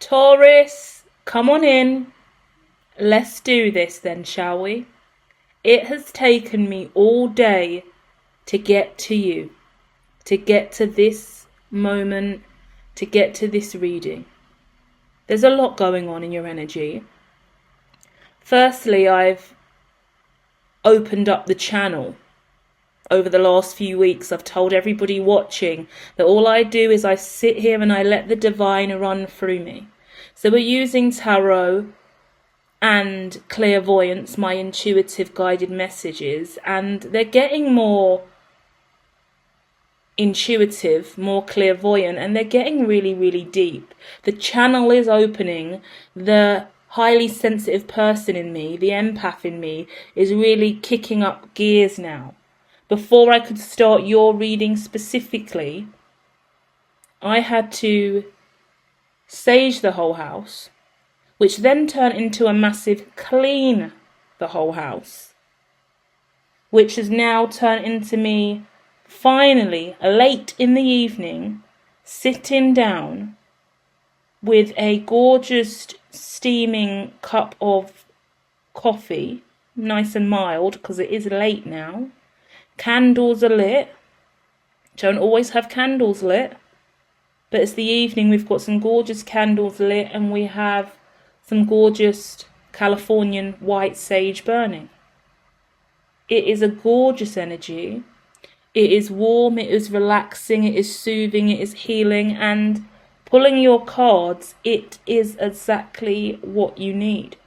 Taurus, come on in. Let's do this then, shall we? It has taken me all day to get to you, to get to this moment, to get to this reading. There's a lot going on in your energy. Firstly, I've opened up the channel. Over the last few weeks, I've told everybody watching that all I do is I sit here and I let the divine run through me. So we're using tarot and clairvoyance, my intuitive guided messages, and they're getting more intuitive, more clairvoyant, and they're getting really, really deep. The channel is opening. The highly sensitive person in me, the empath in me, is really kicking up gears now. Before I could start your reading specifically, I had to sage the whole house, which then turned into a massive clean the whole house, which has now turned into me finally, late in the evening, sitting down with a gorgeous steaming cup of coffee, nice and mild because it is late now. Candles are lit. Don't always have candles lit, but it's the evening. We've got some gorgeous candles lit and we have some gorgeous Californian white sage burning. It is a gorgeous energy. It is warm, it is relaxing, it is soothing, it is healing, and pulling your cards, it is exactly what you need.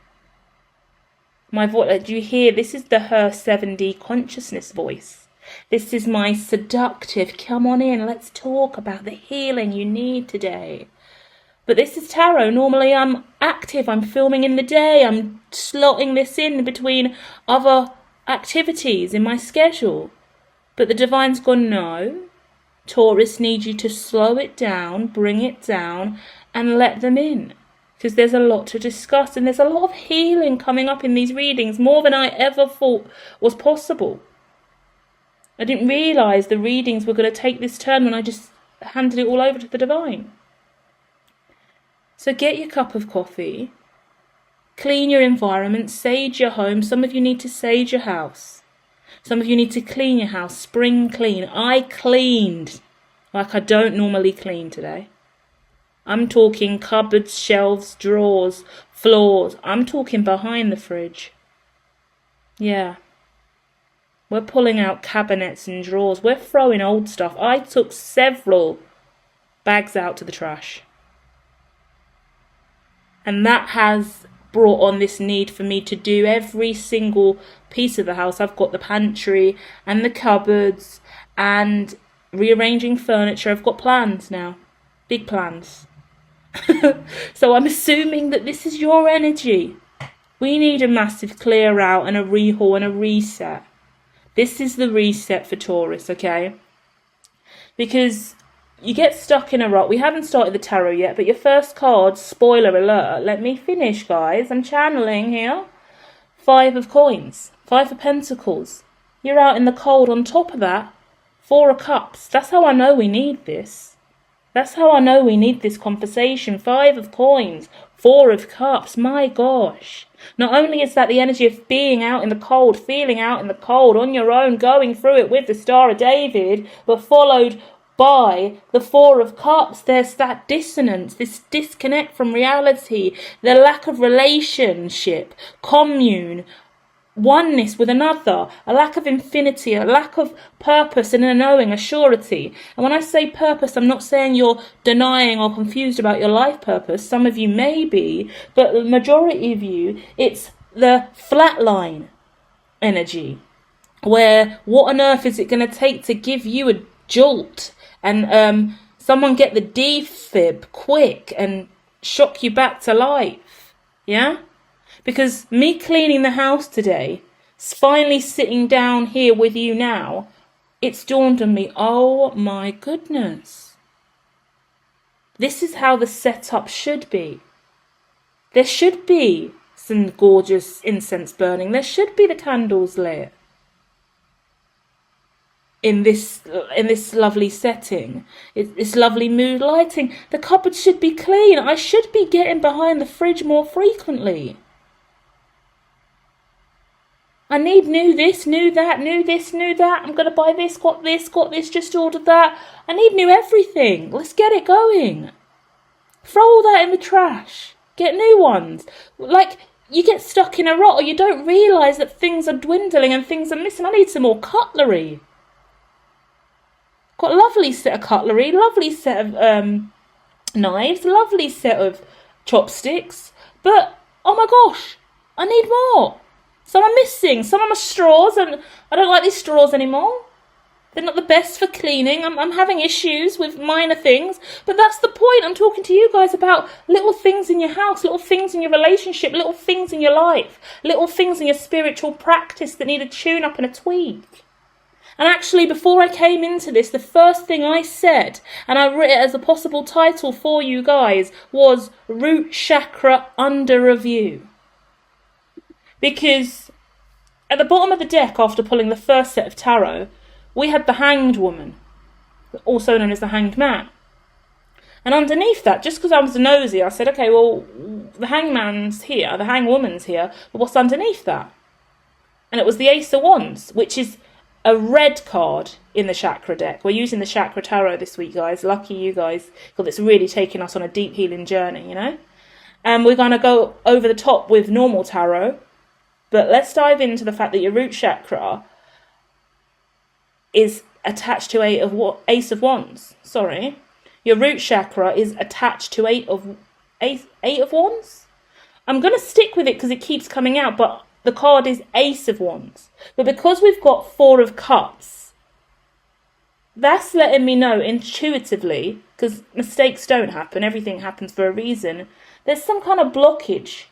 My voice, do you hear? This is the Her 7D consciousness voice. This is my seductive, come on in, let's talk about the healing you need today. But this is tarot. Normally I'm active, I'm filming in the day, I'm slotting this in between other activities in my schedule. But the divine's gone, no, Taurus needs you to slow it down, bring it down, and let them in. Because there's a lot to discuss, and there's a lot of healing coming up in these readings, more than I ever thought was possible. I didn't realise the readings were going to take this turn when I just handed it all over to the divine. So get your cup of coffee, clean your environment, sage your home. Some of you need to sage your house. Some of you need to clean your house, spring clean. I cleaned like I don't normally clean today. I'm talking cupboards, shelves, drawers, floors. I'm talking behind the fridge. Yeah. We're pulling out cabinets and drawers. We're throwing old stuff. I took several bags out to the trash. And that has brought on this need for me to do every single piece of the house. I've got the pantry and the cupboards and rearranging furniture. I've got plans now, big plans. So I'm assuming that this is your energy. We need a massive clear out and a rehaul and a reset. This is the reset for Taurus, okay? Because you get stuck in a rut. We haven't started the tarot yet, but your first card, spoiler alert, let me finish, guys. I'm channeling here. 5 of coins, 5 of pentacles. You're out in the cold. On top of that, 4 of cups. That's how I know we need this. That's how I know we need this conversation. 5 of coins, 4 of cups. My gosh. Not only is that the energy of being out in the cold, feeling out in the cold on your own, going through it with the Star of David, but followed by the 4 of cups. There's that dissonance, this disconnect from reality, the lack of relationship, commune, oneness with another, a lack of infinity, a lack of purpose and a knowing, a surety. And when I say purpose, I'm not saying you're denying or confused about your life purpose. Some of you may be, but the majority of you, it's the flatline energy, where what on earth is it going to take to give you a jolt and someone get the defib quick and shock you back to life? Yeah? Because me cleaning the house today, finally sitting down here with you now, it's dawned on me, oh my goodness. This is how the setup should be. There should be some gorgeous incense burning. There should be the candles lit. in this lovely setting, this lovely mood lighting. The cupboard should be clean. I should be getting behind the fridge more frequently. I need new this, new that, new this, new that. I'm going to buy this, got this, just ordered that. I need new everything. Let's get it going. Throw all that in the trash. Get new ones. Like, you get stuck in a rut, or you don't realise that things are dwindling and things are missing. I need some more cutlery. Got a lovely set of cutlery, lovely set of knives, lovely set of chopsticks. But, oh my gosh, I need more. Some are missing. Some are my straws, and I don't like these straws anymore. They're not the best for cleaning. I'm having issues with minor things, but that's the point. I'm talking to you guys about little things in your house, little things in your relationship, little things in your life, little things in your spiritual practice that need a tune-up and a tweak. And actually, before I came into this, the first thing I said, and I wrote it as a possible title for you guys, was Root Chakra Under Review. Because at the bottom of the deck, after pulling the first set of tarot, we had the Hanged Woman, also known as the Hanged Man. And underneath that, just because I was nosy, I said, okay, well, the Hangman's here, the Hangwoman's here, but what's underneath that? And it was the Ace of Wands, which is a red card in the Chakra deck. We're using the Chakra Tarot this week, guys. Lucky you guys, because it's really taking us on a deep healing journey, you know? And we're going to go over the top with normal tarot, but let's dive into the fact that your root chakra is attached to Ace of Wands. Sorry. Your root chakra is attached to Eight of Wands? I'm going to stick with it because it keeps coming out, but the card is Ace of Wands. But because we've got Four of Cups, that's letting me know intuitively, because mistakes don't happen, everything happens for a reason, there's some kind of blockage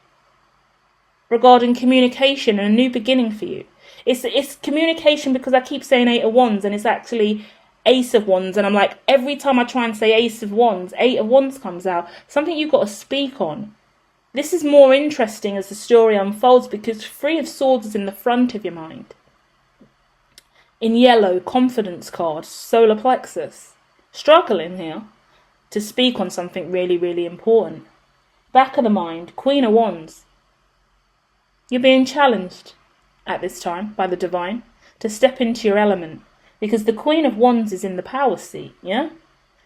regarding communication and a new beginning for you. It's communication, because I keep saying Eight of Wands and it's actually Ace of Wands, and I'm like, every time I try and say Ace of Wands, Eight of Wands comes out. Something you've got to speak on. This is more interesting as the story unfolds, because Three of Swords is in the front of your mind. In yellow, confidence card, solar plexus. Struggling here to speak on something really, really important. Back of the mind, Queen of Wands. You're being challenged at this time by the divine to step into your element, because the Queen of Wands is in the power seat, yeah?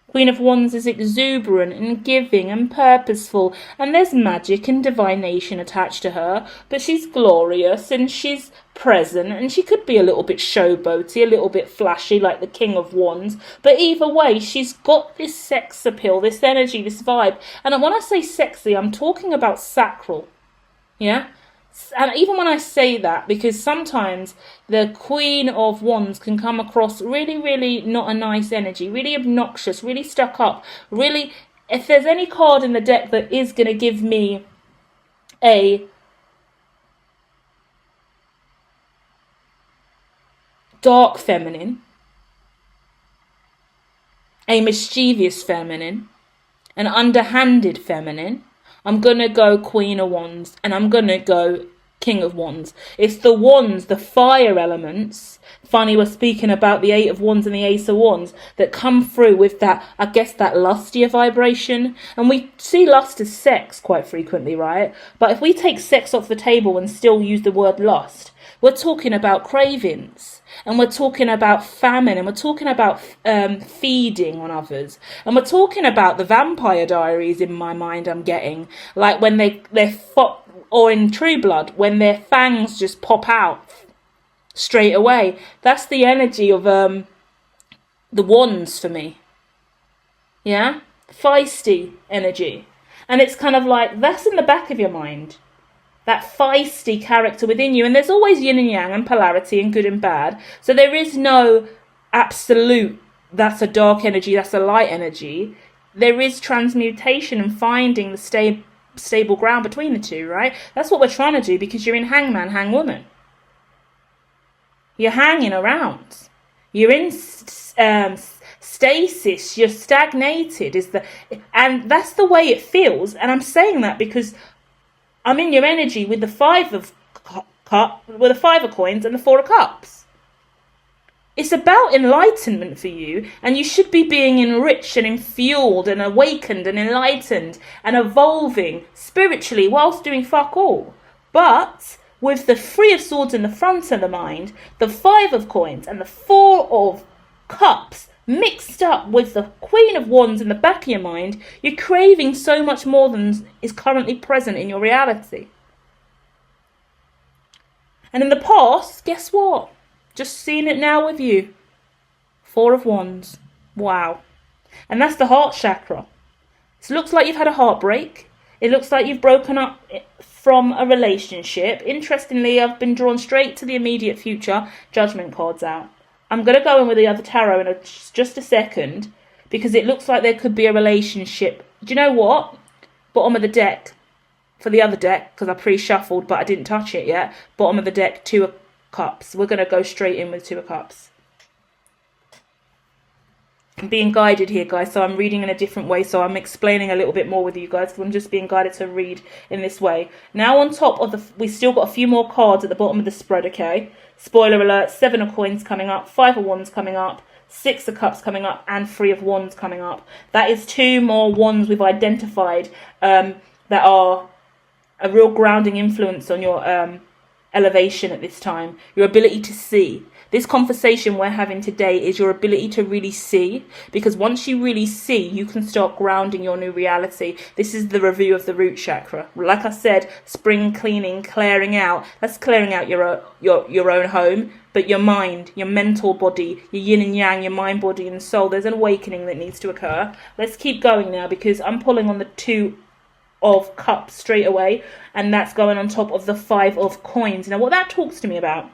Queen of Wands is exuberant and giving and purposeful, and there's magic and divination attached to her, but she's glorious and she's present, and she could be a little bit showboaty, a little bit flashy like the King of Wands, but either way, she's got this sex appeal, this energy, this vibe. And when I say sexy, I'm talking about sacral, yeah? And even when I say that, because sometimes the Queen of Wands can come across really, really not a nice energy, really obnoxious, really stuck up, really, if there's any card in the deck that is going to give me a dark feminine, a mischievous feminine, an underhanded feminine, I'm going to go Queen of Wands, and I'm going to go King of Wands. It's the wands, the fire elements. Funny, we're speaking about the Eight of Wands and the Ace of Wands that come through with that, I guess, that lustier vibration. And we see lust as sex quite frequently, right? But if we take sex off the table and still use the word lust, we're talking about cravings. And we're talking about famine, and we're talking about feeding on others, and we're talking about the Vampire Diaries in my mind. I'm getting like when or in True Blood, when their fangs just pop out straight away. That's the energy of the wands for me. Yeah, feisty energy, and it's kind of like that's in the back of your mind. That feisty character within you. And there's always yin and yang and polarity and good and bad. So there is no absolute, that's a dark energy, that's a light energy. There is transmutation and finding the stable ground between the two, right? That's what we're trying to do, because you're in hangman, hangwoman. You're hanging around. You're in stasis. You're stagnated. And that's the way it feels. And I'm saying that because I'm in your energy with the Five of Coins and the Four of Cups. It's about enlightenment for you, and you should be being enriched and enfueled and awakened and enlightened and evolving spiritually whilst doing fuck all. But with the Three of Swords in the front of the mind, the Five of Coins and the Four of Cups mixed up with the Queen of Wands in the back of your mind, you're craving so much more than is currently present in your reality. And in the past, guess what? Just seeing it now with you. Four of Wands. Wow. And that's the heart chakra. It looks like you've had a heartbreak. It looks like you've broken up from a relationship. Interestingly, I've been drawn straight to the immediate future. Judgment cards out. I'm going to go in with the other tarot in just a second, because it looks like there could be a relationship. Do you know what? Bottom of the deck. For the other deck, because I pre-shuffled, but I didn't touch it yet. Bottom of the deck, Two of Cups. We're going to go straight in with Two of Cups. I'm being guided here, guys, so I'm reading in a different way, so I'm explaining a little bit more with you guys, because I'm just being guided to read in this way. Now on top of the, we still got a few more cards at the bottom of the spread, okay? Spoiler alert, Seven of Coins coming up, Five of Wands coming up, Six of Cups coming up, and Three of Wands coming up. That is two more wands we've identified that are a real grounding influence on your elevation at this time. Your ability to see. This conversation we're having today is your ability to really see, because once you really see, you can start grounding your new reality. This is the review of the root chakra. Like I said, spring cleaning, clearing out. That's clearing out your own home, but your mind, your mental body, your yin and yang, your mind, body and soul. There's an awakening that needs to occur. Let's keep going now, because I'm pulling on the Two of Cups straight away, and that's going on top of the Five of Coins. Now what that talks to me about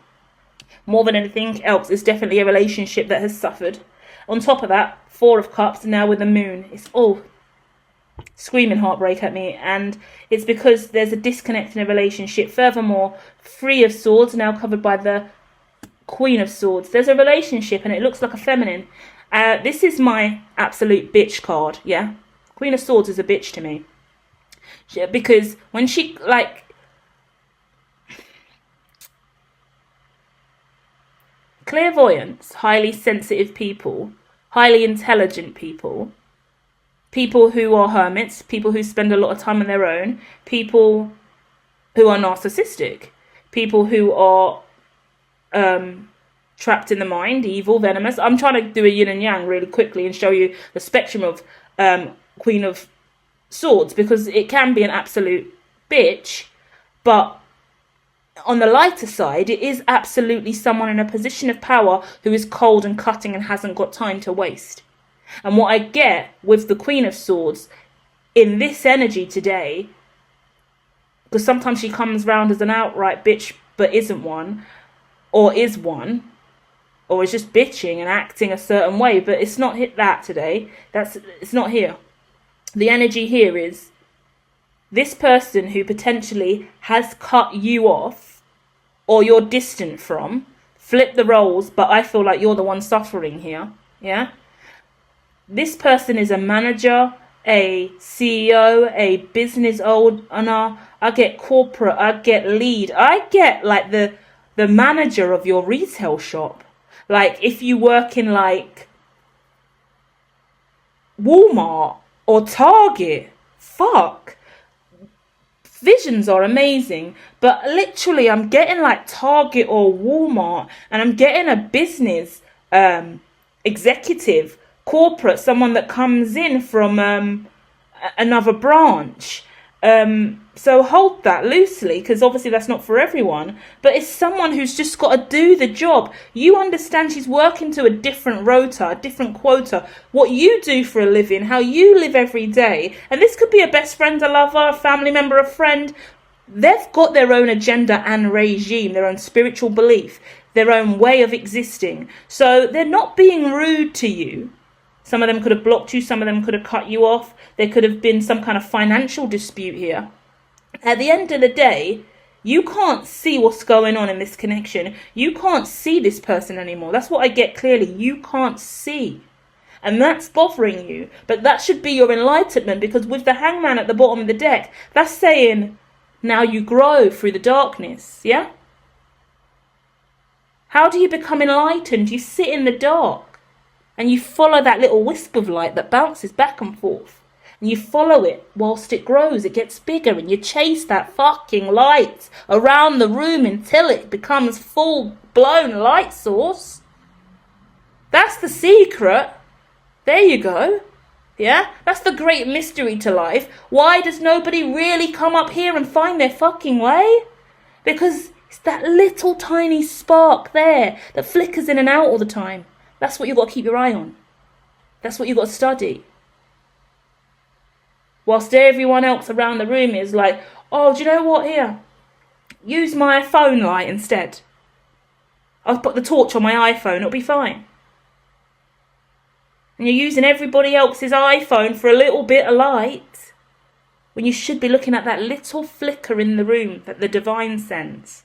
more than anything else is definitely a relationship that has suffered. On top of that, Four of Cups now with the Moon. It's all screaming heartbreak at me, and it's because there's a disconnect in a relationship. Furthermore, Three of Swords now covered by the Queen of Swords. There's a relationship and it looks like a feminine. This is my absolute bitch card, yeah? Queen of Swords is a bitch to me. Because when she, like, clairvoyance, highly sensitive people, highly intelligent people, people who are hermits, people who spend a lot of time on their own, people who are narcissistic, people who are trapped in the mind, evil, venomous. I'm trying to do a yin and yang really quickly and show you the spectrum of Queen of Swords, because it can be an absolute bitch, but on the lighter side, it is absolutely someone in a position of power who is cold and cutting and hasn't got time to waste. And what I get with the Queen of Swords in this energy today, because sometimes she comes round as an outright bitch but isn't one, or is one, or is just bitching and acting a certain way, but it's not hit that today. It's not here. The energy here is this person who potentially has cut you off or you're distant from, flip the roles, but I feel like you're the one suffering here, yeah? This person is a manager, a CEO, a business owner. I get corporate, I get lead, I get like the manager of your retail shop. Like if you work in like Walmart or Target, fuck. Visions are amazing, but literally I'm getting like Target or Walmart, and I'm getting a business executive, corporate, someone that comes in from another branch. So hold that loosely, because obviously that's not for everyone, but it's someone who's just got to do the job. You understand she's working to a different rota, a different quota, what you do for a living, how you live every day. And this could be a best friend, a lover, a family member, a friend. They've got their own agenda and regime, their own spiritual belief, their own way of existing. So they're not being rude to you. Some of them could have blocked you, some of them could have cut you off. There could have been some kind of financial dispute here. At the end of the day, you can't see what's going on in this connection. You can't see this person anymore. That's what I get clearly. You can't see. And that's bothering you. But that should be your enlightenment, because with the Hangman at the bottom of the deck, that's saying now you grow through the darkness, yeah? How do you become enlightened? You sit in the dark and you follow that little wisp of light that bounces back and forth. And you follow it whilst it grows, it gets bigger, and you chase that fucking light around the room until it becomes full-blown light source. That's the secret. There you go. Yeah? That's the great mystery to life. Why does nobody really come up here and find their fucking way? Because it's that little tiny spark there that flickers in and out all the time. That's what you've got to keep your eye on. That's what you've got to study. Whilst everyone else around the room is like, oh, do you know what, here? Use my phone light instead. I'll put the torch on my iPhone, it'll be fine. And you're using everybody else's iPhone for a little bit of light, when you should be looking at that little flicker in the room that the divine sends.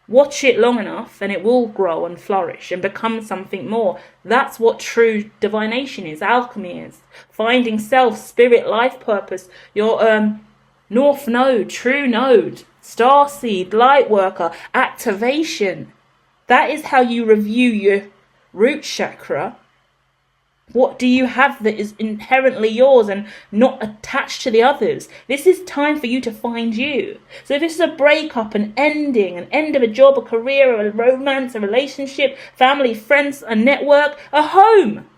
Watch it long enough and it will grow and flourish and become something more. That's what true divination is, alchemy is. Finding self, spirit, life purpose, your north node, true node, starseed, light worker, activation. That is how you review your root chakra. What do you have that is inherently yours and not attached to the others? This is time for you to find you. So if this is a breakup, an ending, an end of a job, a career, a romance, a relationship, family, friends, a network, a home.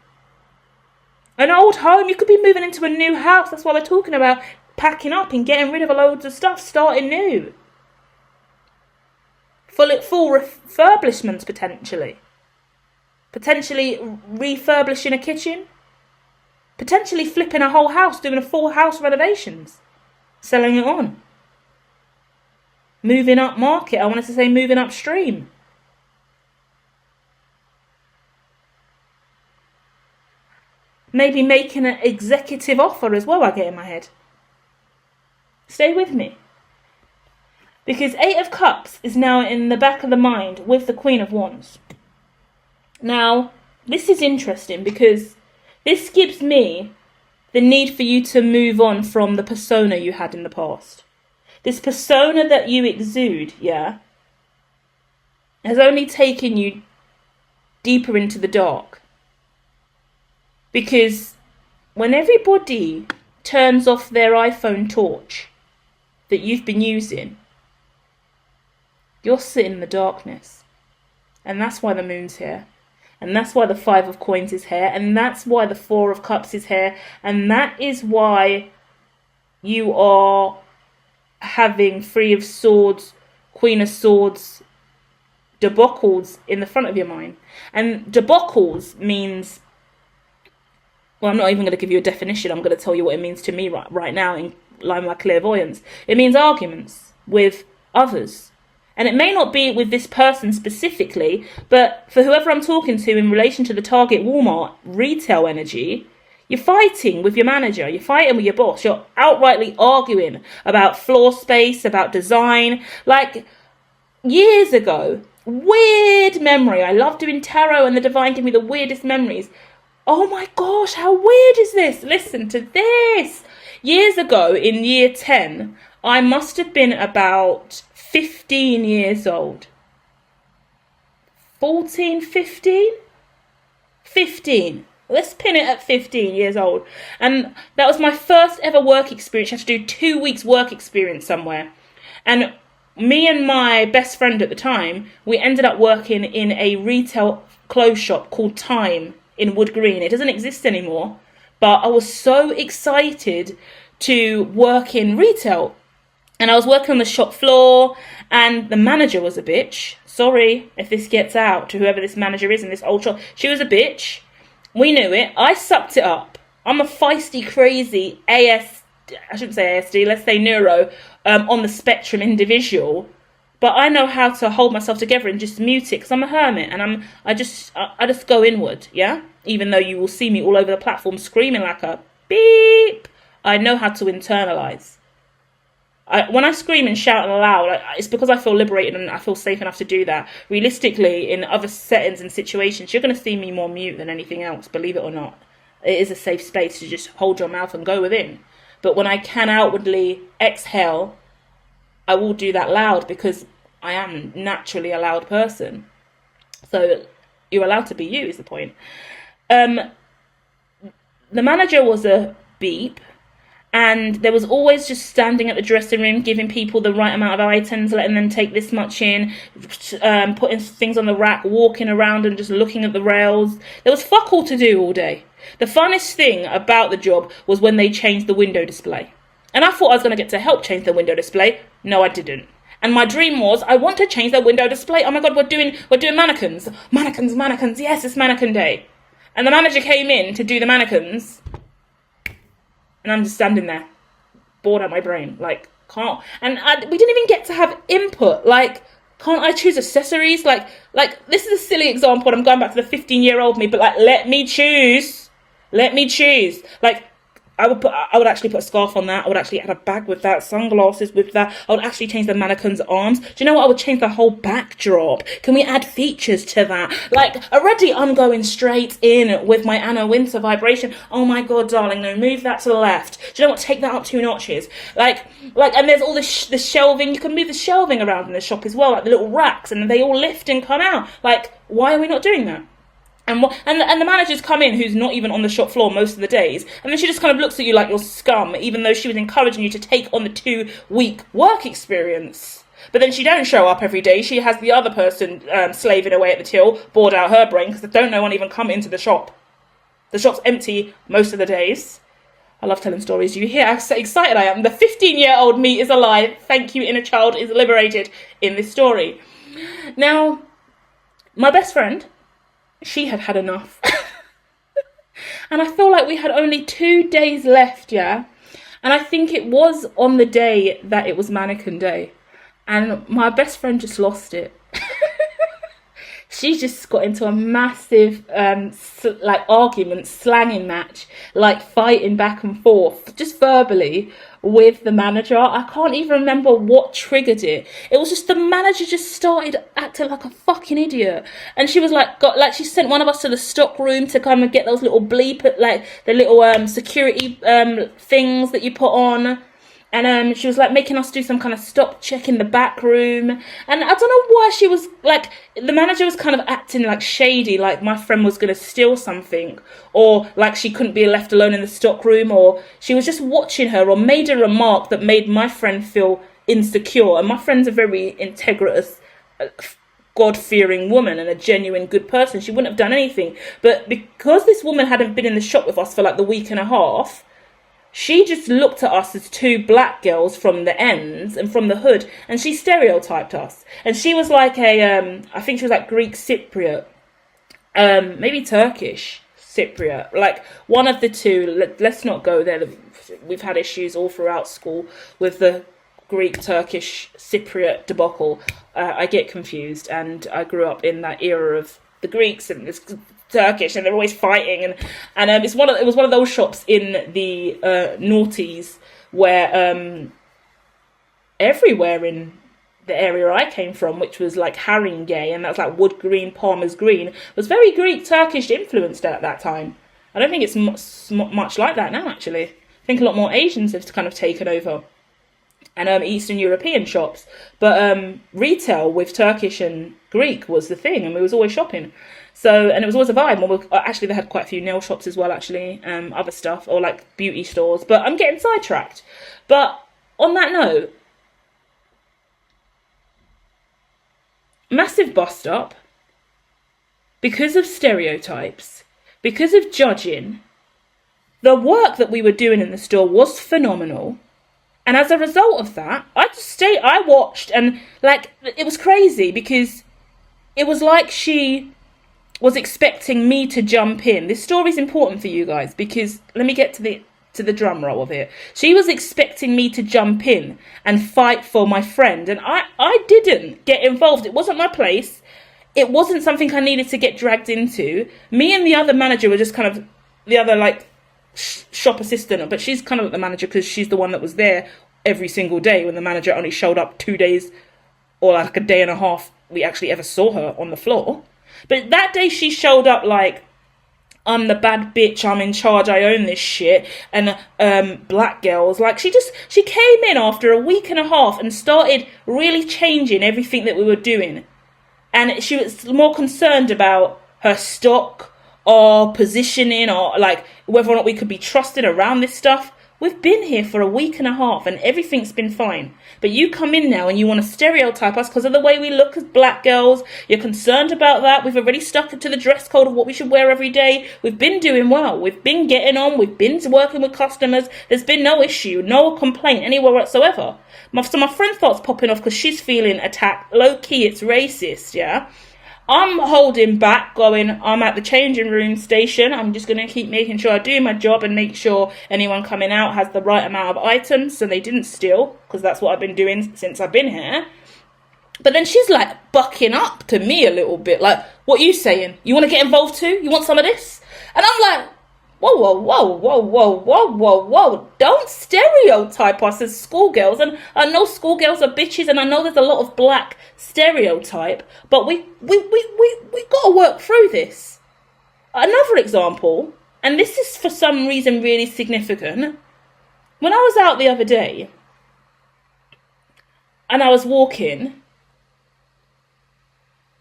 An old home, you could be moving into a new house. That's why we're talking about packing up and getting rid of loads of stuff, starting new. Full refurbishments potentially. Potentially refurbishing a kitchen. Potentially flipping a whole house, doing a full house renovations. Selling it on. Moving up market. I wanted to say moving upstream. Maybe making an executive offer as well, I get in my head. Stay with me. Because 8 of Cups is now in the back of the mind with the Queen of Wands. Now, this is interesting because this gives me the need for you to move on from the persona you had in the past. This persona that you exude, yeah, has only taken you deeper into the dark. Because when everybody turns off their iPhone torch that you've been using, you're sitting in the darkness. And that's why the moon's here. And that's why the 5 of Coins is here. And that's why the 4 of Cups is here. And that is why you are having 3 of Swords, Queen of Swords, debacles in the front of your mind. And debacles means, well, I'm not even going to give you a definition. I'm going to tell you what it means to me right now in line with my clairvoyance. It means arguments with others. And it may not be with this person specifically, but for whoever I'm talking to in relation to the Target Walmart retail energy, you're fighting with your manager, you're fighting with your boss, you're outrightly arguing about floor space, about design. Like years ago, weird memory. I love doing tarot and the divine give me the weirdest memories. Oh my gosh, how weird is this? Listen to this. Years ago, in year 10, I must have been about 15 years old. 14, 15? 15. Let's pin it at 15 years old. And that was my first ever work experience. I had to do 2 weeks work experience somewhere. And me and my best friend at the time, we ended up working in a retail clothes shop called Time in Wood Green. It doesn't exist anymore. But I was so excited to work in retail. And I was working on the shop floor, and the manager was a bitch. Sorry if this gets out to whoever this manager is in this old shop. She was a bitch. We knew it. I sucked it up. I'm a feisty, crazy I shouldn't say ASD, let's say neuro, on the spectrum individual. But I know how to hold myself together and just mute it, because I'm a hermit, and I just go inward, yeah? Even though you will see me all over the platform screaming like a beep, I know how to internalize. When I scream and shout aloud, it's because I feel liberated and I feel safe enough to do that. Realistically, in other settings and situations, you're going to see me more mute than anything else, believe it or not. It is a safe space to just hold your mouth and go within. But when I can outwardly exhale, I will do that loud, because I am naturally a loud person. So you're allowed to be you is the point. The manager was a beep, and there was always just standing at the dressing room, giving people the right amount of items, letting them take this much in, putting things on the rack, walking around and just looking at the rails. There was fuck all to do all day. The funnest thing about the job was when they changed the window display. And I thought I was going to get to help change the window display. No, I didn't. And my dream was, I want to change the window display. Oh my God, we're doing mannequins. Mannequins. Yes, it's mannequin day. And the manager came in to do the mannequins. And I'm just standing there, bored out my brain. Like, we didn't even get to have input. Like, can't I choose accessories? Like, this is a silly example. And I'm going back to the 15-year-old me, but like, let me choose. Like, I would actually put a scarf on that. I would actually add a bag with that, sunglasses with that. I would actually change the mannequin's arms. Do you know what? I would change the whole backdrop. Can we add features to that? Like, already I'm going straight in with my Anna Wintour vibration. Oh my God, darling, no, move that to the left. Do you know what? Take that up 2 notches. Like, and there's all the shelving. You can move the shelving around in the shop as well, like the little racks, and they all lift and come out. Like, why are we not doing that? And the managers come in who's not even on the shop floor most of the days, and then she just kind of looks at you like you're scum, even though she was encouraging you to take on the 2-week work experience. But then she don't show up every day. She has the other person slaving away at the till, bored out her brain, because don't no one even come into the shop. The shop's empty most of the days. I love telling stories. You hear how excited I am. The 15-year-old me is alive. Thank you, inner child is liberated in this story. Now, my best friend, she had had enough. And I feel like we had only 2 days left, yeah? And I think it was on the day that it was mannequin day. And my best friend just lost it. She just got into a massive argument, slanging match, like fighting back and forth, just verbally with the manager. I can't even remember what triggered it. It was just the manager just started acting like a fucking idiot. And she was she sent one of us to the stock room to come and get those little the little security things that you put on. And she was like making us do some kind of stock check in the back room. And I don't know why she was like, the manager was kind of acting like shady, like my friend was going to steal something, or like she couldn't be left alone in the stock room, or she was just watching her, or made a remark that made my friend feel insecure. And my friend's a very integrous, God-fearing woman and a genuine good person. She wouldn't have done anything. But because this woman hadn't been in the shop with us for like the week and a half, she just looked at us as 2 black girls from the ends and from the hood, and she stereotyped us. And she was like I think she was like Greek Cypriot, maybe Turkish Cypriot, like one of the two. Let's not go there. We've had issues all throughout school with the Greek, Turkish, Cypriot debacle. I get confused, and I grew up in that era of the Greeks and this Turkish, and they're always fighting, and it was one of those shops in the noughties where everywhere in the area I came from, which was like Haringey, and that's like Wood Green, Palmer's Green, was very Greek Turkish influenced at that time. I don't think it's much like that now, actually. I think a lot more Asians have kind of taken over, and Eastern European shops, but retail with Turkish and Greek was the thing, and we was always shopping. So, and it was always a vibe. Well, actually, they had quite a few nail shops as well, actually, other stuff, or like beauty stores. But I'm getting sidetracked. But on that note, massive bust up because of stereotypes, because of judging. The work that we were doing in the store was phenomenal. And as a result of that, I watched, and like, it was crazy because it was like she was expecting me to jump in. This story's important for you guys because let me get to the drum roll of it. She was expecting me to jump in and fight for my friend, and I didn't get involved. It wasn't my place. It wasn't something I needed to get dragged into. Me and the other manager were just kind of the other like shop assistant, but she's kind of like the manager because she's the one that was there every single day when the manager only showed up 2 days or like a day and a half we actually ever saw her on the floor. But that day she showed up like I'm the bad bitch, I'm in charge, I own this shit, and black girls, like, she came in after a week and a half and started really changing everything that we were doing. And she was more concerned about her stock or positioning, or like whether or not we could be trusted around this stuff. We've been here for a week and a half and everything's been fine. But you come in now and you want to stereotype us because of the way we look as black girls. You're concerned about that. We've already stuck to the dress code of what we should wear every day. We've been doing well. We've been getting on. We've been working with customers. There's been no issue, no complaint anywhere whatsoever. So my friend starts popping off because she's feeling attacked. Low key, it's racist, yeah? I'm holding back, going, I'm at the changing room station. I'm just going to keep making sure I do my job and make sure anyone coming out has the right amount of items so they didn't steal, because that's what I've been doing since I've been here. But then she's like bucking up to me a little bit, like, what are you saying? You want to get involved too? You want some of this? And I'm like, whoa, whoa, whoa, whoa, whoa, whoa, whoa, whoa. Don't stereotype us as schoolgirls. And I know schoolgirls are bitches, and I know there's a lot of black stereotype, but we got to work through this. Another example, and this is for some reason really significant. When I was out the other day, and I was walking,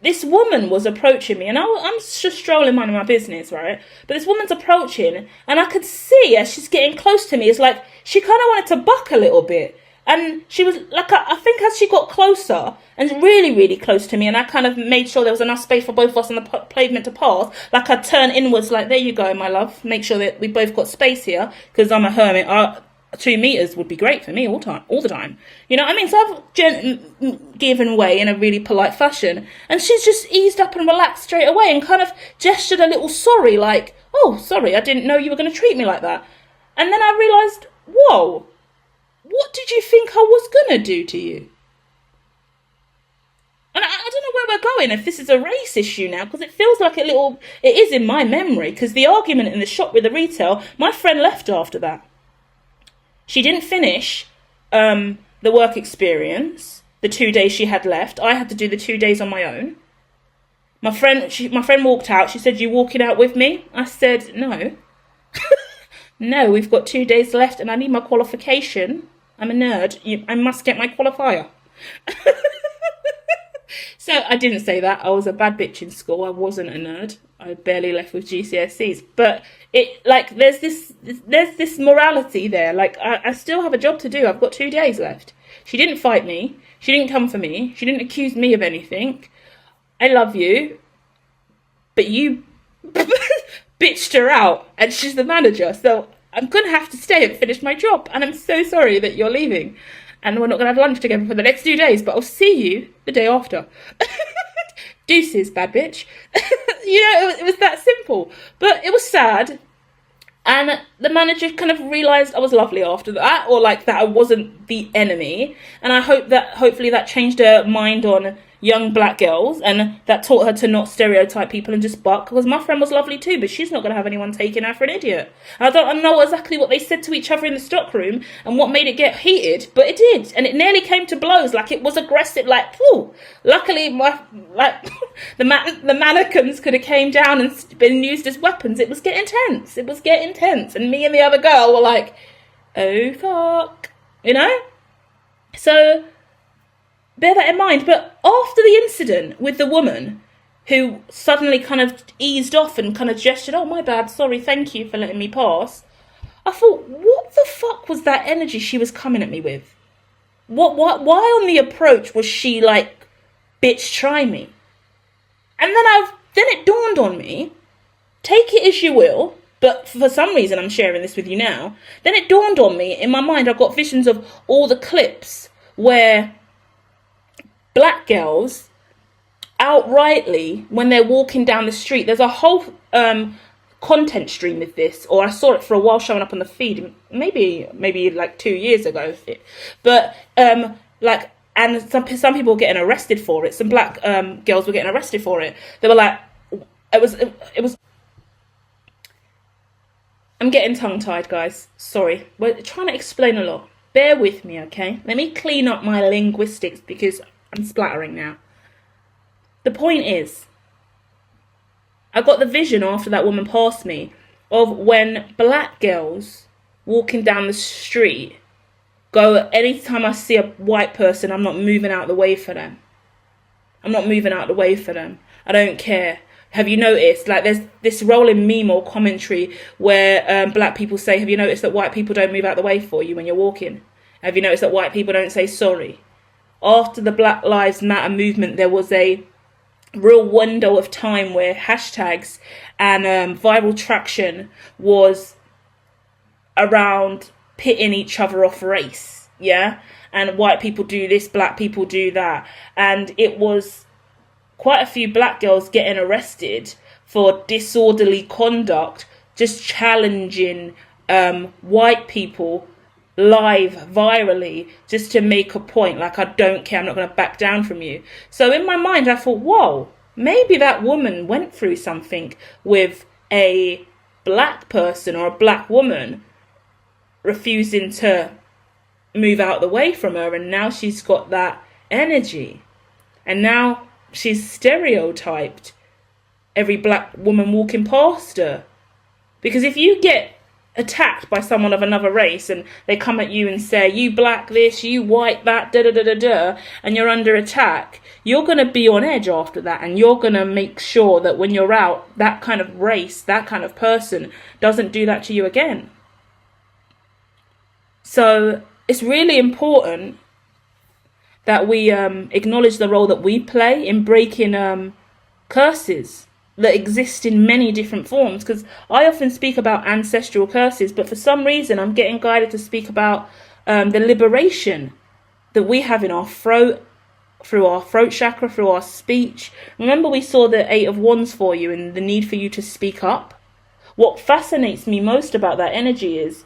this woman was approaching me, and I'm just strolling minding my business, right? But this woman's approaching, and I could see as she's getting close to me, it's like she kind of wanted to buck a little bit. And she was like, I think as she got closer, and really, really close to me, and I kind of made sure there was enough space for both of us on the pavement to pass, like I turned inwards, like, there you go, my love. Make sure that we both got space here, because I'm a hermit. 2 meters would be great for me all the time. You know what I mean? So I've given way in a really polite fashion. And she's just eased up and relaxed straight away and kind of gestured a little sorry, like, oh, sorry, I didn't know you were going to treat me like that. And then I realised, whoa, what did you think I was going to do to you? And I don't know where we're going, if this is a race issue now, because it feels like it is in my memory, because the argument in the shop with the retail, my friend left after that. She didn't finish the work experience, the 2 days she had left. I had to do the 2 days on my own. My friend walked out. She said, you walking out with me? I said, no. No, we've got 2 days left and I need my qualification. I'm a nerd. I must get my qualifier. So I didn't say that. I was a bad bitch in school. I wasn't a nerd. I barely left with GCSEs. But it, like, there's this morality there. Like, I still have a job to do. I've got 2 days left. She didn't fight me. She didn't come for me. She didn't accuse me of anything. I love you. But you bitched her out. And she's the manager. So I'm going to have to stay and finish my job. And I'm so sorry that you're leaving. And we're not going to have lunch together for the next 2 days, but I'll see you the day after. Deuces, bad bitch. You know, it was that simple. But it was sad. And the manager kind of realised I was lovely after that, or like that I wasn't the enemy. And I hope that hopefully that changed her mind on young black girls, and that taught her to not stereotype people and just buck, because my friend was lovely too, but she's not going to have anyone taking her for an idiot. And I don't know exactly what they said to each other in the stockroom and what made it get heated, but it did, and it nearly came to blows. Like, it was aggressive, like, whew. Luckily the mannequins could have came down and been used as weapons. It was getting tense. And me and the other girl were like, oh fuck, you know? So bear that in mind. But after the incident with the woman who suddenly kind of eased off and kind of gestured, oh, my bad, sorry, thank you for letting me pass, I thought, what the fuck was that energy she was coming at me with? Why on the approach was she like, bitch, try me? And then it dawned on me, take it as you will, but for some reason I'm sharing this with you now. Then it dawned on me, in my mind, I've got visions of all the clips where black girls outrightly, when they're walking down the street, there's a whole content stream with this, or I saw it for a while showing up on the feed, maybe like 2 years ago, but like, and some people were getting arrested for it. Some black girls were getting arrested for it. They were like, it was I'm getting tongue-tied, guys, sorry, we're trying to explain a lot, bear with me, okay? Let me clean up my linguistics because I'm splattering now. The point is, I got the vision after that woman passed me of when black girls walking down the street go, anytime I see a white person, I'm not moving out the way for them. I'm not moving out the way for them. I don't care. Have you noticed, like, there's this rolling meme or commentary where black people say, have you noticed that white people don't move out the way for you when you're walking? Have you noticed that white people don't say sorry? After the Black Lives Matter movement, there was a real window of time where hashtags and viral traction was around pitting each other off race, yeah? And white people do this, black people do that. And it was quite a few black girls getting arrested for disorderly conduct, just challenging white people live virally just to make a point, like, I don't care, I'm not going to back down from you. So in my mind I thought, whoa, maybe that woman went through something with a black person or a black woman refusing to move out the way from her, and now she's got that energy, and now she's stereotyped every black woman walking past her. Because if you get attacked by someone of another race and they come at you and say, you black this, you white that, da da da da da, and you're under attack, you're going to be on edge after that, and you're going to make sure that when you're out, that kind of race, that kind of person doesn't do that to you again. So it's really important that we acknowledge the role that we play in breaking curses that exist in many different forms. Because I often speak about ancestral curses, but for some reason I'm getting guided to speak about the liberation that we have in our throat, through our throat chakra, through our speech. Remember, we saw the 8 of Wands for you and the need for you to speak up. What fascinates me most about that energy is,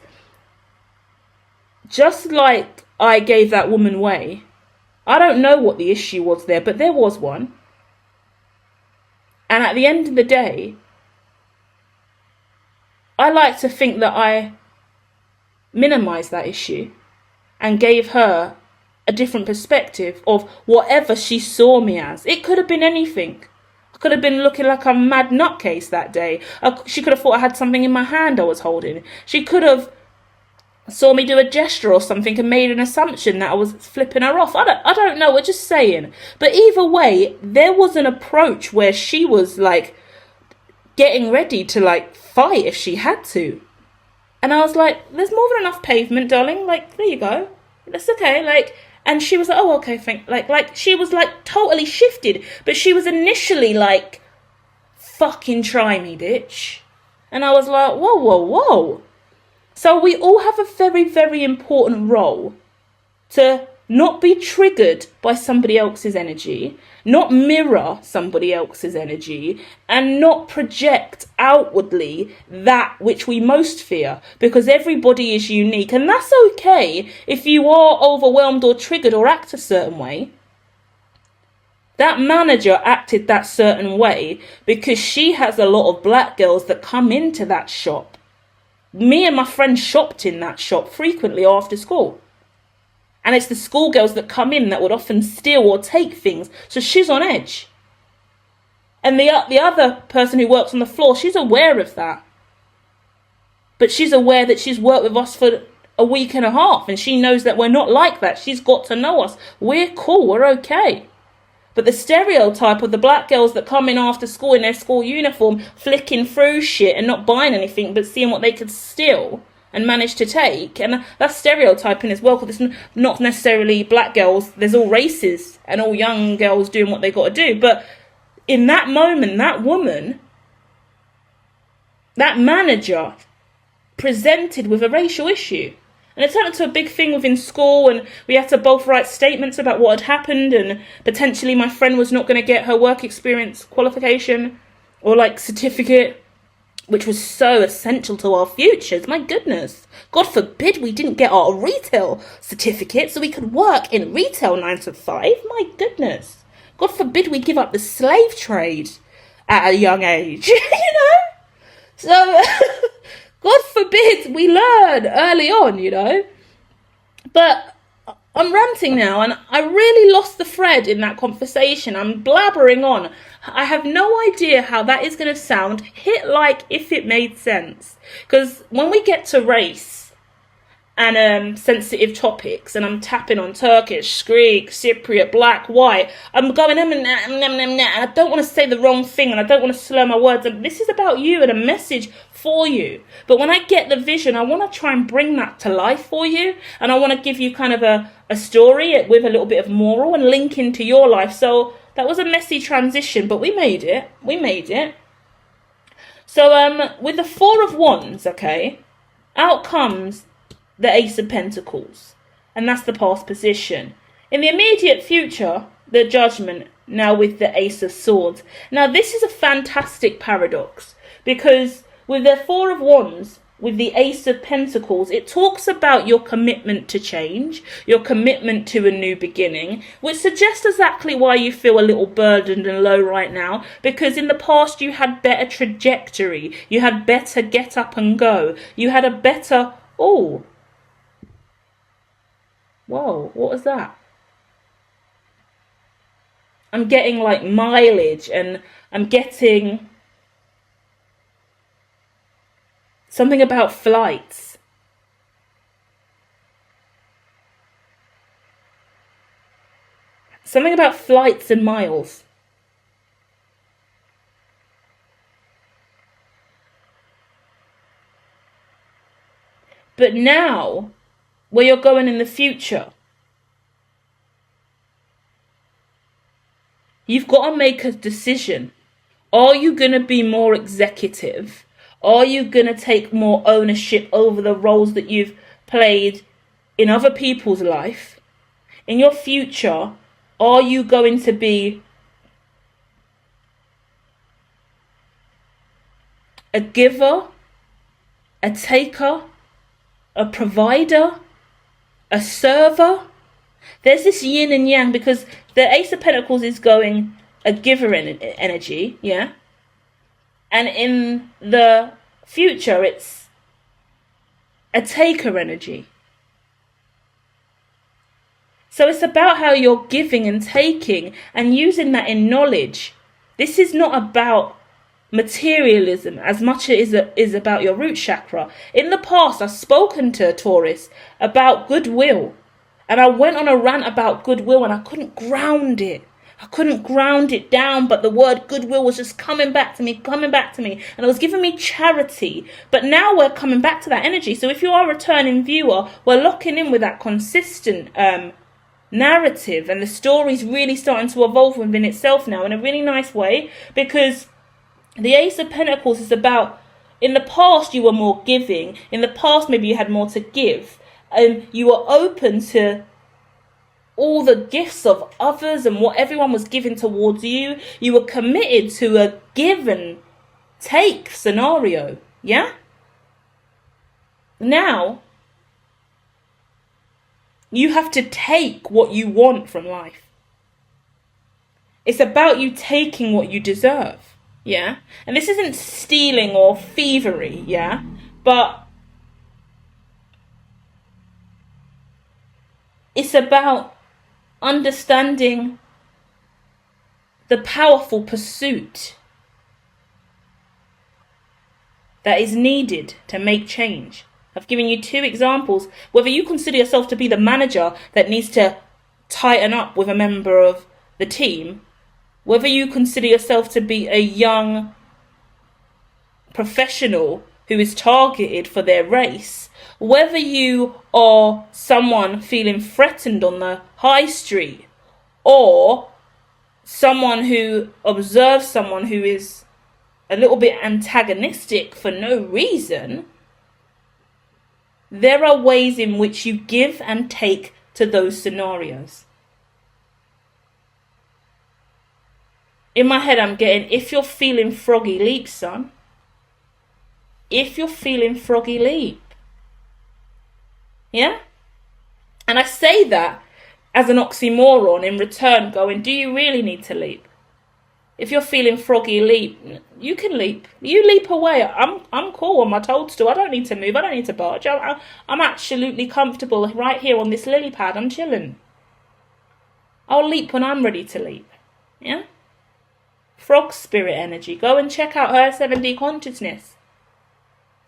just like I gave that woman way, I don't know what the issue was there, but there was one. And at the end of the day, I like to think that I minimized that issue and gave her a different perspective of whatever she saw me as. It could have been anything. I could have been looking like a mad nutcase that day. She could have thought I had something in my hand I was holding. She could have saw me do a gesture or something and made an assumption that I was flipping her off. I don't know, we're just saying. But either way, there was an approach where she was like getting ready to like fight if she had to. And I was like, there's more than enough pavement, darling. Like, there you go. That's okay. Like, and she was like, oh, okay, like she was like totally shifted. But she was initially like, fucking try me, bitch. And I was like, whoa, whoa, whoa. So we all have a very, very important role to not be triggered by somebody else's energy, not mirror somebody else's energy, and not project outwardly that which we most fear, because everybody is unique. And that's okay if you are overwhelmed or triggered or act a certain way. That manager acted that certain way because she has a lot of black girls that come into that shop. Me and my friend shopped in that shop frequently after school. And it's the schoolgirls that come in that would often steal or take things. So she's on edge. And the other person who works on the floor, she's aware of that. But she's aware that she's worked with us for a week and a half. And she knows that we're not like that. She's got to know us. We're cool. We're okay. But the stereotype of the black girls that come in after school in their school uniform, flicking through shit and not buying anything, but seeing what they could steal and manage to take. And that's stereotyping as well, because it's not necessarily black girls. There's all races and all young girls doing what they got to do. But in that moment, that woman, that manager, presented with a racial issue. And it turned into a big thing within school, and we had to both write statements about what had happened, and potentially my friend was not going to get her work experience qualification or like certificate, which was so essential to our futures. My goodness. God forbid we didn't get our retail certificate so we could work in retail 9 to 5. My goodness. God forbid we give up the slave trade at a young age, you know? So... God forbid we learn early on, you know. But I'm ranting now, and I really lost the thread in that conversation. I'm blabbering on. I have no idea how that is going to sound. Hit like if it made sense. Because when we get to race and sensitive topics, and I'm tapping on Turkish, Greek, Cypriot, black, white, I'm going, and I don't want to say the wrong thing, and I don't want to slur my words. And this is about you and a message for you. But when I get the vision, I want to try and bring that to life for you, and I want to give you kind of a story with a little bit of moral and link into your life. So that was a messy transition, but we made it. So with the Four of Wands, okay, out comes the Ace of Pentacles, and that's the past position. In the immediate future, the Judgment, now with the Ace of Swords. Now this is a fantastic paradox, because with the Four of Wands, with the Ace of Pentacles, it talks about your commitment to change, your commitment to a new beginning, which suggests exactly why you feel a little burdened and low right now, because in the past you had better trajectory, you had better get up and go, you had a better, oh, whoa, what was that? I'm getting like mileage, and I'm getting something about flights. Something about flights and miles. But now, where you're going in the future, you've got to make a decision. Are you going to be more executive? Are you going to take more ownership over the roles that you've played in other people's life? In your future, are you going to be a giver, a taker, a provider, a server? There's this yin and yang, because the Ace of Pentacles is going a giver energy, yeah? And in the future, it's a taker energy. So it's about how you're giving and taking and using that in knowledge. This is not about materialism as much as it is about your root chakra. In the past, I've spoken to Taurus about goodwill. And I went on a rant about goodwill, and I couldn't ground it. I couldn't ground it down, but the word goodwill was just coming back to me. And it was giving me charity. But now we're coming back to that energy. So if you are a returning viewer, we're locking in with that consistent narrative. And the story's really starting to evolve within itself now in a really nice way. Because the Ace of Pentacles is about, in the past you were more giving. In the past maybe you had more to give. And you were open to all the gifts of others and what everyone was giving towards you. You were committed to a give and take scenario, yeah? Now, you have to take what you want from life. It's about you taking what you deserve, yeah? And this isn't stealing or thievery, yeah? But it's about understanding the powerful pursuit that is needed to make change. I've given you two examples. Whether you consider yourself to be the manager that needs to tighten up with a member of the team, whether you consider yourself to be a young professional who is targeted for their race, whether you are someone feeling threatened on the high street, or someone who observes someone who is a little bit antagonistic for no reason, there are ways in which you give and take to those scenarios. In my head I'm getting, if you're feeling froggy, leap, son. If you're feeling froggy, leap. Yeah? And I say that as an oxymoron, in return going, do you really need to leap? If you're feeling froggy, leap. You can leap. You leap away. I'm cool on my toadstool. I don't need to move. I don't need to barge. I'm absolutely comfortable right here on this lily pad. I'm chilling. I'll leap when I'm ready to leap. Yeah? Frog spirit energy. Go and check out her 7D consciousness.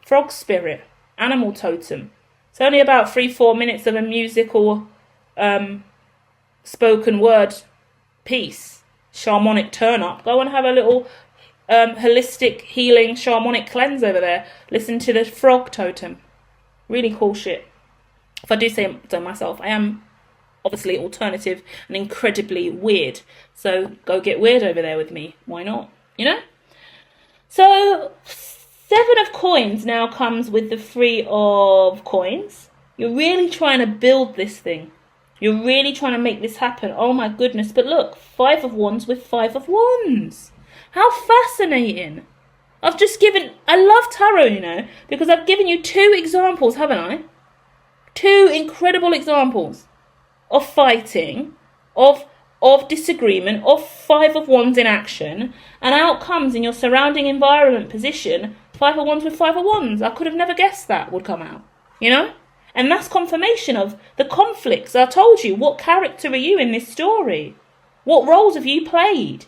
Frog spirit. Animal totem. It's only about 3-4 minutes of a musical spoken word piece. Shamanic turn up. Go and have a little holistic healing shamanic cleanse over there. Listen to the frog totem. Really cool shit. If I do say so myself, I am obviously alternative and incredibly weird. So go get weird over there with me. Why not? You know? So 7 of coins now comes with the 3 of coins. You're really trying to build this thing. You're really trying to make this happen. Oh my goodness. But look, 5 of wands with 5 of wands. How fascinating. I've just given... I love tarot, you know, because I've given you 2 examples, haven't I? 2 incredible examples of fighting, of disagreement, of 5 of wands in action, and out comes in your surrounding environment position, 5 of wands with 5 of wands. I could have never guessed that would come out, you know? And that's confirmation of the conflicts. I told you, what character are you in this story? What roles have you played?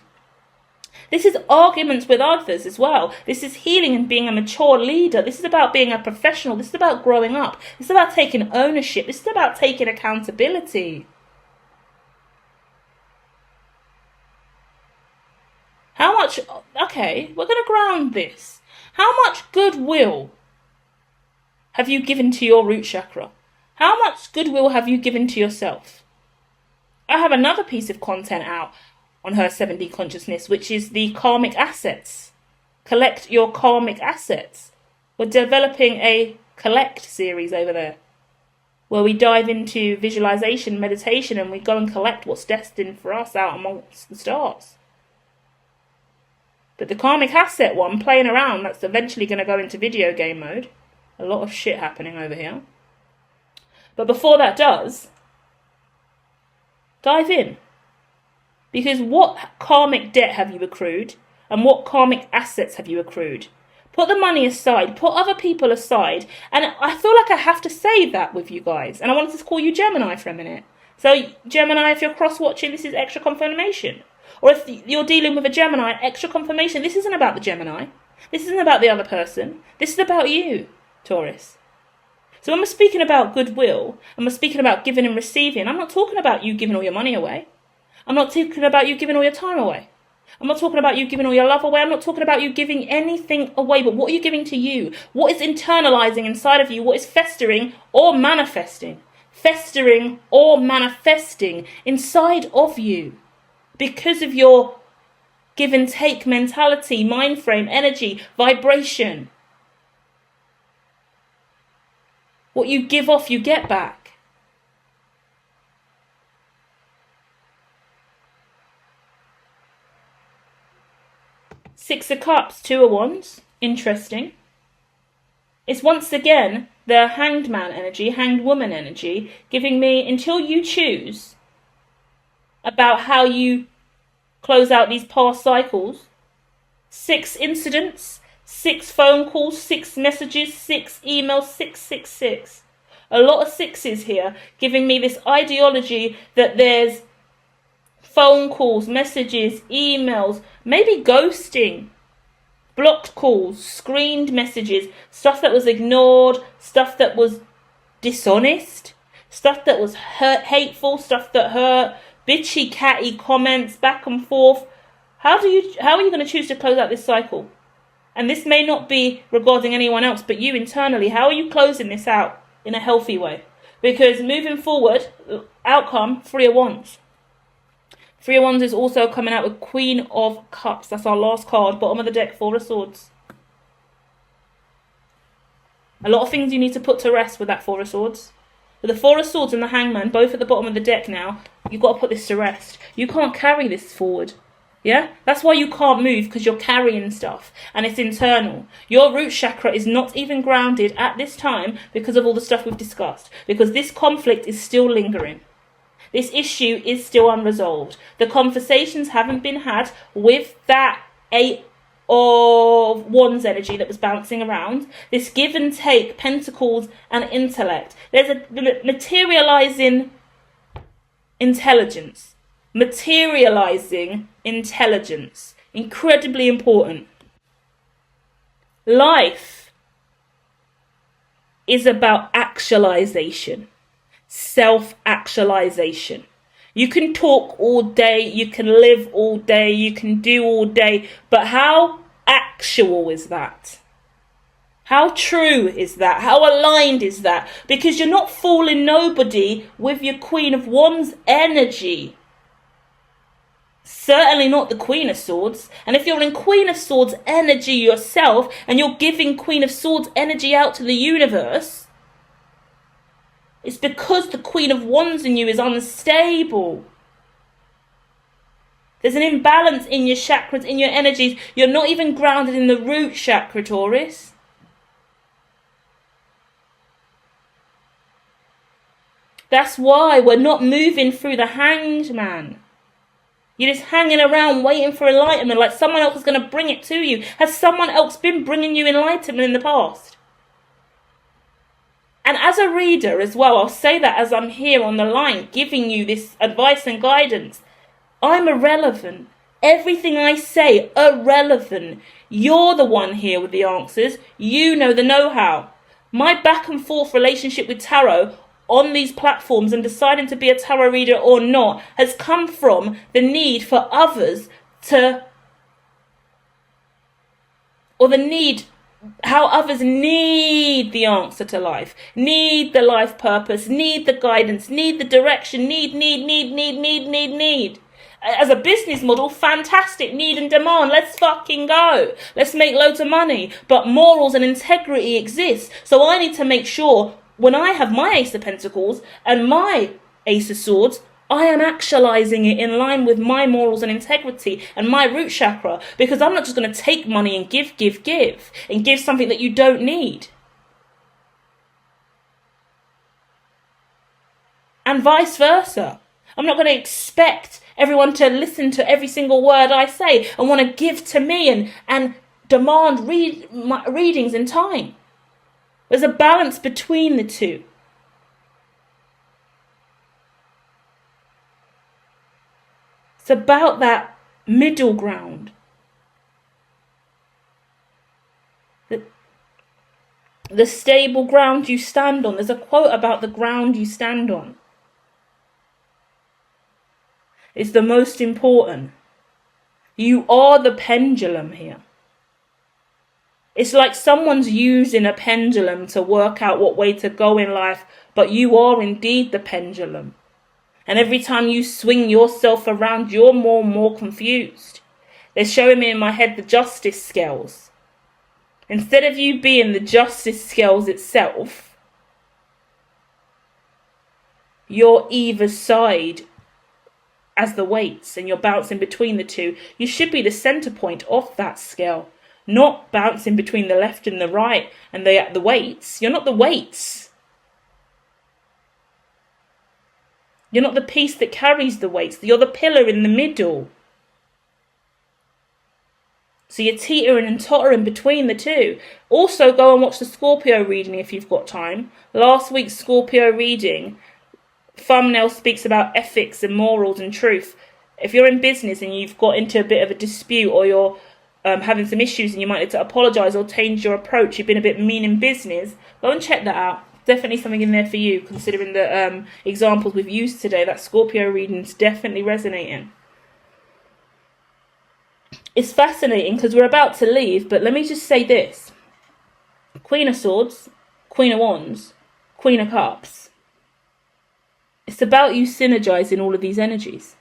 This is arguments with others as well. This is healing and being a mature leader. This is about being a professional. This is about growing up. This is about taking ownership. This is about taking accountability. How much... Okay, we're going to ground this. How much goodwill have you given to your root chakra? How much goodwill have you given to yourself? I have another piece of content out on her 7D consciousness, which is the karmic assets. Collect your karmic assets. We're developing a collect series over there, where we dive into visualization, meditation, and we go and collect what's destined for us out amongst the stars. But the karmic asset one, playing around, that's eventually going to go into video game mode. A lot of shit happening over here. But before that does, dive in. Because what karmic debt have you accrued? And what karmic assets have you accrued? Put the money aside. Put other people aside. And I feel like I have to say that with you guys. And I wanted to call you Gemini for a minute. So Gemini, if you're cross-watching, this is extra confirmation. Or if you're dealing with a Gemini, extra confirmation. This isn't about the Gemini. This isn't about the other person. This is about you, Taurus. So when we're speaking about goodwill, and we're speaking about giving and receiving, I'm not talking about you giving all your money away. I'm not talking about you giving all your time away. I'm not talking about you giving all your love away. I'm not talking about you giving anything away. But what are you giving to you? What is internalizing inside of you? What is festering or manifesting? Festering or manifesting inside of you because of your give and take mentality, mind frame, energy, vibration. What you give off, you get back. Six of Cups, 2 of Wands. Interesting. It's once again the Hanged Man energy, Hanged Woman energy, giving me until you choose about how you close out these past cycles. 6 incidents, 6 phone calls, 6 messages, 6 emails, 666. A lot of 6s here, giving me this ideology that there's phone calls, messages, emails, maybe ghosting, blocked calls, screened messages, stuff that was ignored, stuff that was dishonest, stuff that was hateful, stuff that hurt, bitchy catty comments back and forth. How are you going to choose to close out this cycle? And this may not be regarding anyone else, but you internally, how are you closing this out in a healthy way? Because moving forward, outcome, 3 of Wands. 3 of Wands is also coming out with Queen of Cups. That's our last card. Bottom of the deck, 4 of Swords. A lot of things you need to put to rest with that 4 of Swords. With the 4 of Swords and the Hangman, both at the bottom of the deck now, you've got to put this to rest. You can't carry this forward. Yeah? That's why you can't move, because you're carrying stuff. And it's internal. Your root chakra is not even grounded at this time because of all the stuff we've discussed. Because this conflict is still lingering. This issue is still unresolved. The conversations haven't been had with that 8 of Wands energy that was bouncing around. This give and take, pentacles and intellect. There's a materializing intelligence. Materializing intelligence. Incredibly important. Life is about actualization. Self-actualization. You can talk all day, you can live all day, you can do all day, but how actual is that? How true is that? How aligned is that? Because you're not fooling nobody with your Queen of Wands energy. Certainly not the Queen of Swords. And if you're in Queen of Swords energy yourself, and you're giving Queen of Swords energy out to the universe, it's because the Queen of Wands in you is unstable. There's an imbalance in your chakras, in your energies. You're not even grounded in the root chakra, Taurus. That's why we're not moving through the Hanged Man. You're just hanging around waiting for enlightenment, like someone else is going to bring it to you. Has someone else been bringing you enlightenment in the past? And as a reader as well, I'll say that as I'm here on the line giving you this advice and guidance, I'm irrelevant. Everything I say, irrelevant. You're the one here with the answers. You know the know-how. My back and forth relationship with tarot on these platforms and deciding to be a tarot reader or not has come from the need for others to, or the need, how others need the answer to life, need the life purpose, need the guidance, need the direction, need. As a business model, fantastic, need and demand, let's fucking go. Let's make loads of money. But morals and integrity exist. So I need to make sure when I have my Ace of Pentacles and my Ace of Swords, I am actualizing it in line with my morals and integrity and my root chakra, because I'm not just going to take money and give and give something that you don't need. And vice versa. I'm not going to expect everyone to listen to every single word I say and want to give to me and demand readings in time. There's a balance between the two. It's about that middle ground. The stable ground you stand on. There's a quote about the ground you stand on. It's the most important. You are the pendulum here. It's like someone's using a pendulum to work out what way to go in life, but you are indeed the pendulum. And every time you swing yourself around, you're more and more confused. They're showing me in my head the justice scales. Instead of you being the justice scales itself, you're either side as the weights and you're bouncing between the two. You should be the center point of that scale, not bouncing between the left and the right and the weights. You're not the weights. You're not the piece that carries the weights. You're the pillar in the middle. So you're teetering and tottering between the two. Also, go and watch the Scorpio reading if you've got time. Last week's Scorpio reading, thumbnail speaks about ethics and morals and truth. If you're in business and you've got into a bit of a dispute, or you're having some issues and you might need to apologise or change your approach, you've been a bit mean in business, go and check that out. Definitely something in there for you, considering the examples we've used today. That Scorpio reading's definitely resonating. It's fascinating because we're about to leave, but let me just say this. Queen of Swords, Queen of Wands, Queen of Cups. It's about you synergizing all of these energies.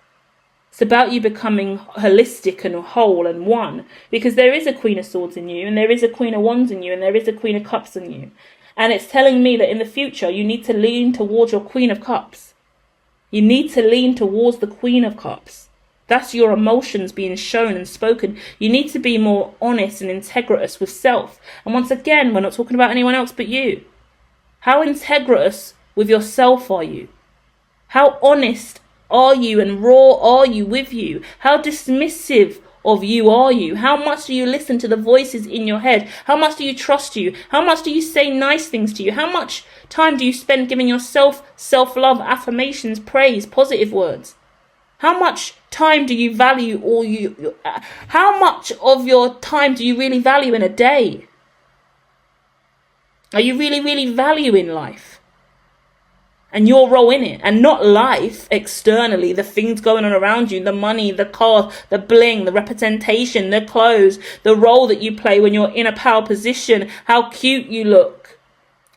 It's about you becoming holistic and whole and one, because there is a Queen of Swords in you, and there is a Queen of Wands in you, and there is a Queen of Cups in you. And it's telling me that in the future, you need to lean towards your Queen of Cups. You need to lean towards the Queen of Cups. That's your emotions being shown and spoken. You need to be more honest and integritous with self. And once again, we're not talking about anyone else but you. How integritous with yourself are you? How honest are you and raw are you with you? How dismissive of you are you? How much do you listen to the voices in your head? How much do you trust you? How much do you say nice things to you? How much time do you spend giving yourself self-love, affirmations, praise, positive words? How much time do you value how much of your time do you really value in a day? Are you really, really valuing life? And your role in it, and not life externally, the things going on around you, the money, the car, the bling, the representation, the clothes, the role that you play when you're in a power position, how cute you look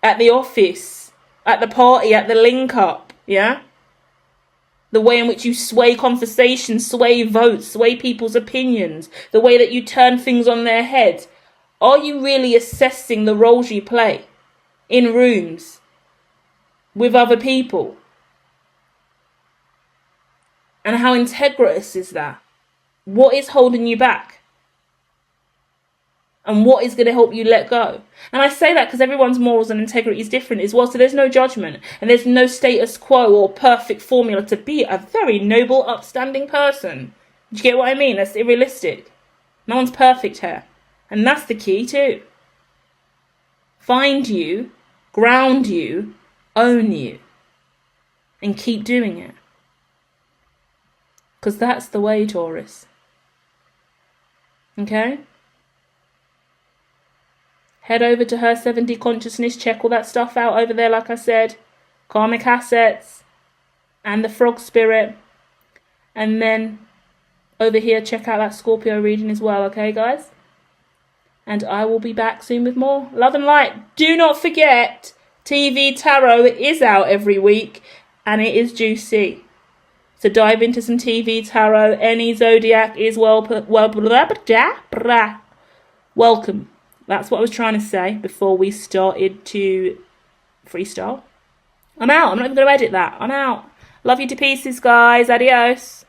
at the office, at the party, at the link up, yeah? The way in which you sway conversation, sway votes, sway people's opinions, the way that you turn things on their head. Are you really assessing the roles you play in rooms? With other people? And how integrous is that? What is holding you back? And what is going to help you let go? And I say that because everyone's morals and integrity is different as well. So there's no judgment. And there's no status quo or perfect formula to be a very noble, upstanding person. Do you get what I mean? That's unrealistic. No one's perfect here. And that's the key too. Find you, ground you, own you, and keep doing it, because that's the way, Taurus. Okay, head over to Her 70 Consciousness, check all that stuff out over there, like I said, karmic assets and the frog spirit, and then over here check out that Scorpio reading as well. Okay guys, and I will be back soon with more love and light. Do not forget, TV Tarot is out every week, and it is juicy. So dive into some TV Tarot. Any zodiac is welcome. That's what I was trying to say before we started to freestyle. I'm out. I'm not even going to edit that. I'm out. Love you to pieces, guys. Adios.